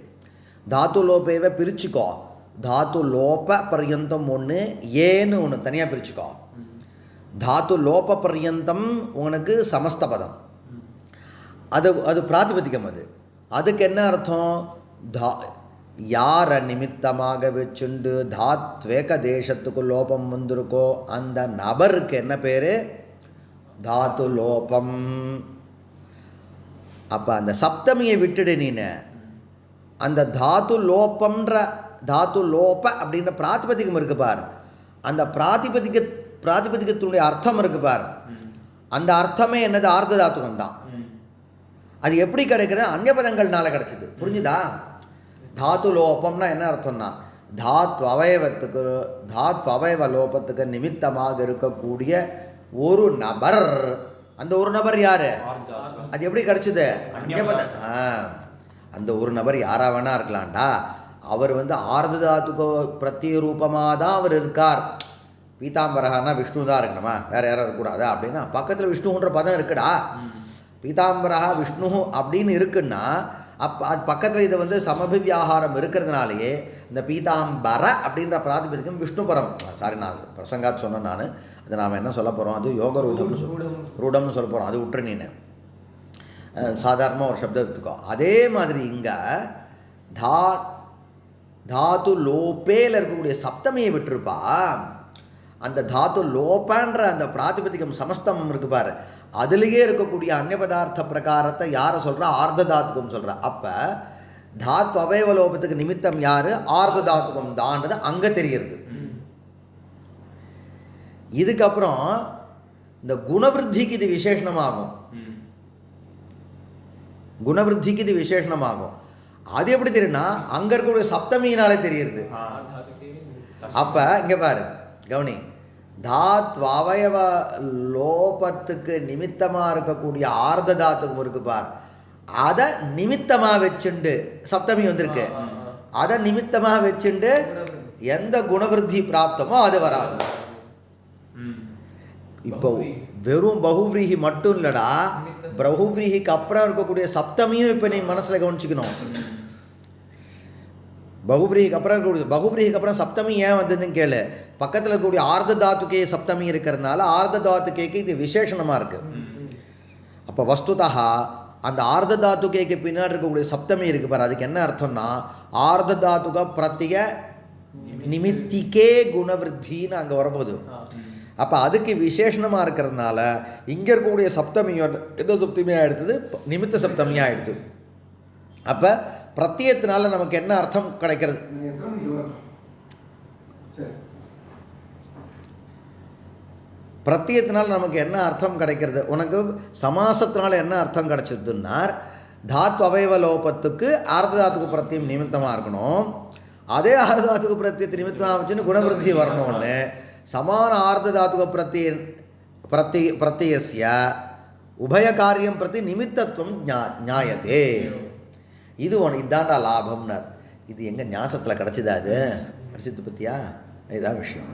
தாத்து லோபேவை பிரிச்சுக்கோ. தாத்து லோப பர்யந்தம் ஒன்று, ஏன்னு ஒன்று தனியாக பிரிச்சுக்கோ. தாத்து லோப பர்யந்தம் உனக்கு சமஸ்த பதம். அது பிராதிபதிகம். அதுக்கு என்ன அர்த்தம்? யாரை நிமித்தமாக வச்சுண்டு தாத்வேக தேசத்துக்கு லோபம் வந்திருக்கோ அந்த நபருக்கு என்ன பேர்? தாத்து லோபம். அப்போ அந்த சப்தமியை விட்டுடு நீனு. அந்த தாத்து லோபம்ன்ற தாத்து லோப அப்படின்ற பிராதிபதிகம் இருக்கு பார். அந்த பிராதிபதிகத்தினுடைய அர்த்தம் இருக்கு பார். அந்த அர்த்தமே என்னது? ஆர்த்த தாத்துகம் தான். அது எப்படி கிடைக்கிறது? அந்நிய பதங்கள்னால கிடைச்சிது. புரிஞ்சுதா? தாத்து லோபம்னா என்ன அர்த்தம்னா தாத்வயவ லோபத்துக்கு நிமித்தமாக இருக்கக்கூடிய ஒரு நபர். அந்த ஒரு நபர் யாரு? அது எப்படி கிடைச்சது? அந்நிய பத. அந்த ஒரு நபர் யாரா வேணா இருக்கலாம்டா. அவர் ஆர்த்த தாத்துக்கு பிரத்யேக ரூபமாக தான் அவர் இருக்கார். பீதாம்பரஹான்னா விஷ்ணு தான் இருக்கணுமா, வேறு யாரும் இருக்கக்கூடாதா? அப்படின்னா பக்கத்தில் விஷ்ணுன்ற பதம் இருக்குடா. பீதாம்பரஹா விஷ்ணு அப்படின்னு இருக்குன்னா அப்போ அது பக்கத்தில் இது சமபிவியாகாரம் இருக்கிறதுனாலேயே இந்த பீதாம்பர அப்படின்ற பிராதிபதிக்கம் விஷ்ணு பரம். சாரி, நான் பிரசங்காத் சொன்னேன். நான் அது நாம் என்ன சொல்ல போகிறோம்? அது யோக ரூடம்னு ரூடம்னு சொல்ல போகிறோம். அது விட்டுரு நீனு. சாதாரணமாக ஒரு சப்தம் எடுத்துக்கோ. அதே மாதிரி இங்கே தாத்து லோப்பேல இருக்கக்கூடிய சப்தமியை விட்டுருப்பா. அந்த தாத்து லோபன்ற அந்த பிராதிபதிகம் சமஸ்தம் இருக்கு பாரு, அதுலேயே இருக்கக்கூடிய அந்நிய பதார்த்த பிரகாரத்தை யாரை சொல்கிறா? ஆர்த்த தாத்துகம் சொல்கிறா. அப்போ தாத்து அவயவ லோபத்துக்கு நிமித்தம் யார்? ஆர்த்த தாத்துகம் தான்றது அங்கே தெரிகிறது. இதுக்கப்புறம் இந்த குணவிருத்திக்கு இது விசேஷணமாகும். குணவிருத்திக்கு இது விசேஷணமாகும். அது எப்படி தெரியும்னா அங்கே இருக்கக்கூடிய சப்தமியினாலே தெரியுது. அப்போ இங்கே பாரு, கவனி, தாத்வயவ லோபத்துக்கு நிமித்தமாக இருக்கக்கூடிய ஆர்த்த தாத்துக்கும் இருக்கு பார், அதை நிமித்தமாக வச்சுண்டு சப்தமி வந்திருக்கு, அதை நிமித்தமாக வச்சுண்டு எந்த குணவிருத்தி பிராப்தமோ அது வராது. இப்போ வெறும் பகுவிரீகி மட்டும் இல்லைடா, பகுவிரீகிக்கு அப்புறம் இருக்கக்கூடிய சப்தமியும் இப்போ நீ மனசில் கவனிச்சுக்கணும். பகுவிரீகிக்கு அப்புறம் இருக்கக்கூடிய பகுவிரீகிக்கு அப்புறம் சப்தமி ஏன் வந்ததுன்னு கேளு. பக்கத்தில் இருக்கக்கூடிய ஆர்த்த தாத்துக்கே சப்தமி இருக்கிறதுனால ஆர்த்த தாத்துக்கேக்கு இது விசேஷணமாக இருக்குது. அப்போ வஸ்துதா அந்த ஆர்த்த தாத்துக்கேக்கு பின்னாடி இருக்கக்கூடிய சப்தமி இருக்கு பாரு, அதுக்கு என்ன அர்த்தம்னா ஆர்த்த தாத்துக பிரத்திய நிமித்திக்கே குணவிருத்தின்னு அங்கே வரப்போகுது. அப்போ அதுக்கு விசேஷணமாக இருக்கிறதுனால இங்கே இருக்கக்கூடிய சப்தமியோட எந்த சப்தமியாக எடுத்தது? நிமித்த சப்தமியாக எடுத்து. அப்போ பிரத்தியத்தினால நமக்கு என்ன அர்த்தம் கிடைக்கிறது? பிரத்தியத்தினால் நமக்கு என்ன அர்த்தம் கிடைக்கிறது? உனக்கு சமாசத்தினால என்ன அர்த்தம் கிடைச்சதுன்னா தாத்து அவயவ லோபத்துக்கு ஆர்த்த தாத்துக்கு பிரத்தியம் நிமித்தமாக இருக்கணும், அதே ஆர்த்த தாத்துக்கு பிரத்தியத்தை நிமித்தமாக வச்சுன்னு குணவிருத்தி வரணும்னு சமான ஆர்த்த தாத்துக பிரத்தியஸ்ய உபய காரியம் பிரதி நிமித்தத்துவம் ஞாயத்தே. இது இதாண்டா லாபம்னார். இது எங்கே ஞாசத்தில் கிடச்சிதா? அது படிச்சது பற்றியா? இதுதான் விஷயம்.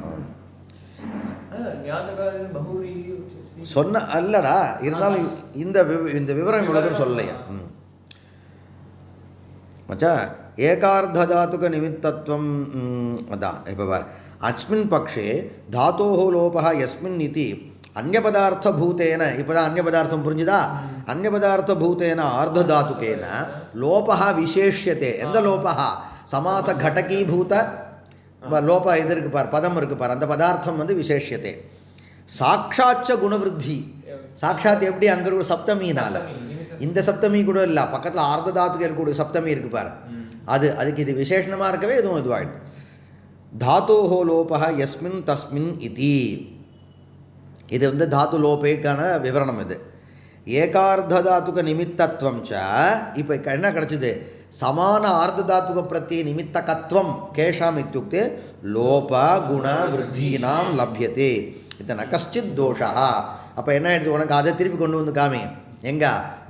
சொன்ன அல்லடா, இருந்தாலும் இந்த விவரம் இவ்வளவு சொல்லலையா? மச்சா ஏகார்த்த தாத்துக நிமித்தத்துவம் அதான். இப்போ பார், அஸ்மின் பக்ஷே தாத்தோஹோ லோபः யஸ்மின் இதி அந்நியபதார்த்தபூதேன, இப்போ தான் அந்நியபதார்த்தம் புரிஞ்சுதா? அந்நியபதார்த்தபூதேன ஆர்த்த தாத்துக்கேன லோபः விசேஷ்யத்தே. எந்த லோபः? சமாச கடகீபூத லோப இது இருக்கு பார், பதம் இருக்கு பார், அந்த பதார்த்தம் விசேஷ்யத்தே. சாட்சாச்ச குணவிருத்தி. சாட்சாத் எப்படி? அங்கே ஒரு சப்தமியினால. இந்த சப்தமி கூட இல்லை, பக்கத்தில் ஆர்த்த தாத்துக்கு இருக்கக்கூடிய சப்தமி இருக்கு பார், அதுக்கு இது விசேஷணமாக இருக்கவே இதுவாயிடுது. தாத்தோஹோ லோபः யஸ்மின் தஸ்மின் இதி. இது தாத்து லோபேக்கான விவரணம். இது ஏகார்த்த தாத்துக நிமித்தத்துவம் ச. இப்போ என்ன கிடச்சிது? சமான ஆர்த்த தாத்துக பிரத்திய நிமித்தகத்துவம் கேஷாம் இத்துக்தே லோப குண விருத்தீனாம் லப்யத்தே. இது ந கஷ்டித் தோஷா. அப்போ என்ன ஆயிடுது? உனக்கு அதை திருப்பி கொண்டு வந்து காமி. எங்க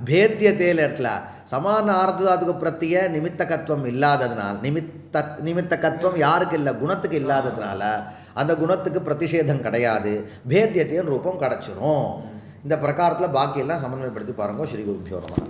பேத்தியத்தேல இடத்துல சமான ஆர்த்த தாத்துக பிரத்திய நிமித்தகத்துவம் இல்லாததுனால, நிமித்தகத்துவம் யாருக்கு இல்லை? குணத்துக்கு இல்லாததுனால அந்த குணத்துக்கு பிரதிஷேதம் கிடையாது, பேத்தியத்தின் ரூபம் கிடச்சிரும். இந்த பிரகாரத்தில் பாக்கியெல்லாம் சமன்வயப்படுத்தி பாருங்க. ஸ்ரீ குருபியோ நமः.